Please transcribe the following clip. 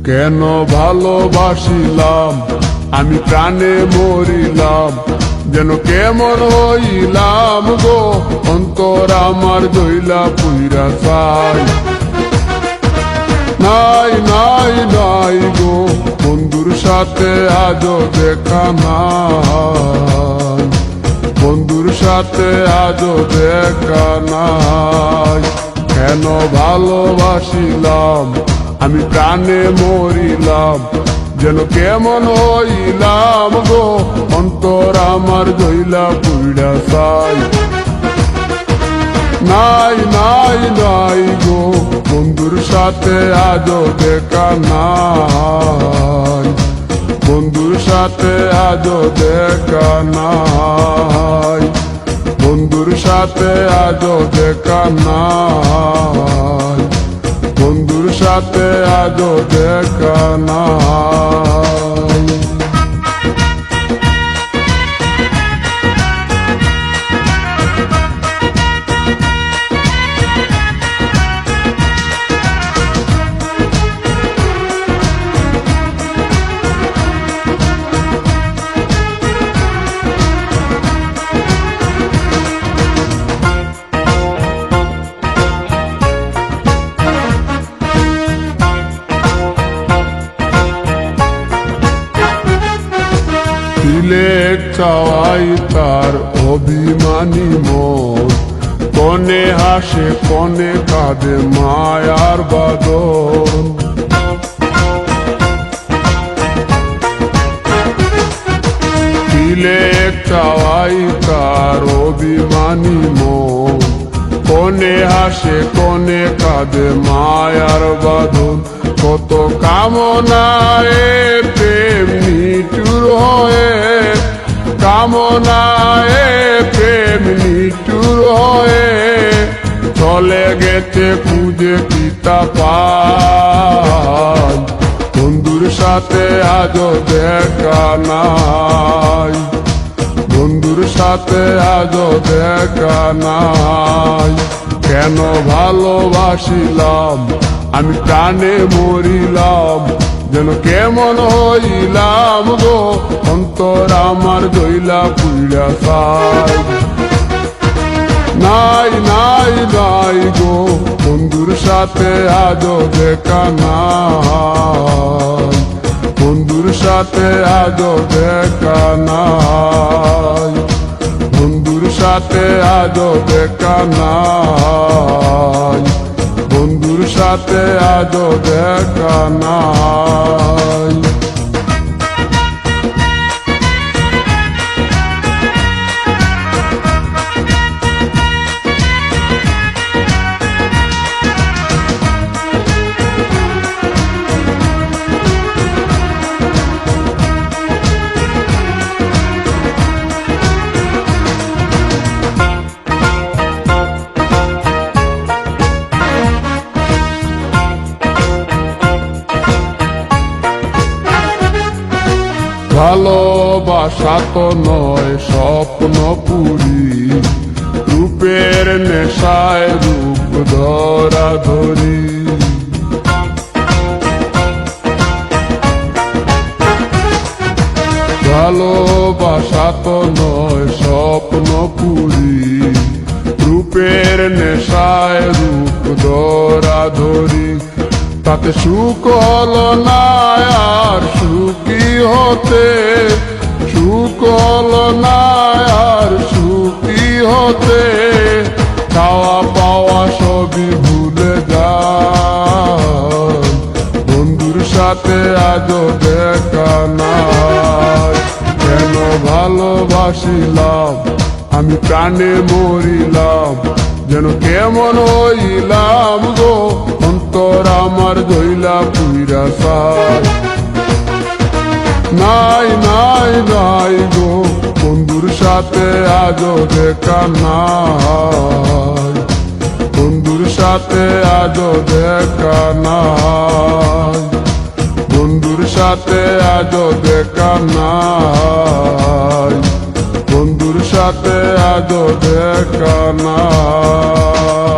কেন ভালোবাসিলাম আমি প্রাণে মরিলাম, যেন কেমন হইলাম গো অন্তর আমার দইলা পুইরা চাই। নাই নাই নাই গো বন্ধুর সাথে আজও দেখা নাই, বন্ধুর সাথে আজও দেখা নাই। কেন ভালোবাসিলাম আমি প্রাণে মরিলাম, যেন কেমন হইলাম গো অন্তর আমার দইলা পুইরা চাই। নাই নাই নাই গো বন্ধুর সাথে আজও দেখা নাই, বন্ধুর সাথে আজও দেখা নাই, বন্ধুর সাথে আজও দেখা নাই, বন্ধুর সাথে আজও দেখা নাই। দিলের চাওয়াই তার অভিমানী মন, কনে হাসে কনে কাঁদে মায়ার বাদন। দিলের চাওয়াই তার অভিমানী মন, কনে হাসে কনে কাঁদে মায়ার বাদন। কত কামনায় প্রেম নিঠুর হয়ে, কামনায় প্রেম নিঠুর হয়ে চলে গেছে খুঁজে পিতা পাই। বন্ধুর সাথে আজও দেখা নাই, বন্ধুর সাথে আজও দেখা নাই। কেন ভালোবাসিলাম আমি প্রাণে মরিলাম, যেন কেমন হইলাম গো অন্তর আমার দইলা পুইরা চাই। নাই নাই নাই গো বন্ধুর সাথে আজও দেখা নাই, বন্ধুর সাথে আজও দেখা নাই, বন্ধুর সাথে আজও দেখা নাই, বন্ধুর সাথে আজও দেখা নাই। ভালোবাসা তো নয় স্বপ্ন পুরি, রূপের নেশায় রূপ ধরা ধরি। ভালোবাসা তো নয় স্বপ্ন পুরি, রূপের নেশায় রূপ ধরা ধরি। তাতে সুখ হলো না আর সুখী হতে, সুখ হলো না আর সুখী হতে। খাওয়া পাওয়া সবই ভুলে যায়, বন্ধুর সাথে আজও দেখা নাই। কেন ভালোবাসিলাম আমি প্রাণে মরিলাম, যেন কেমন হইলাম গো অন্তর আমার দইলা পুইরা চাই। নাই নাই নাই গো বন্ধুর সাথে আজও দেখা নাই, বন্ধুর সাথে আজও দেখা নাই, বন্ধুর সাথে আজও দেখা নাই, বন্ধুর সাথে আজও দেখা নাই।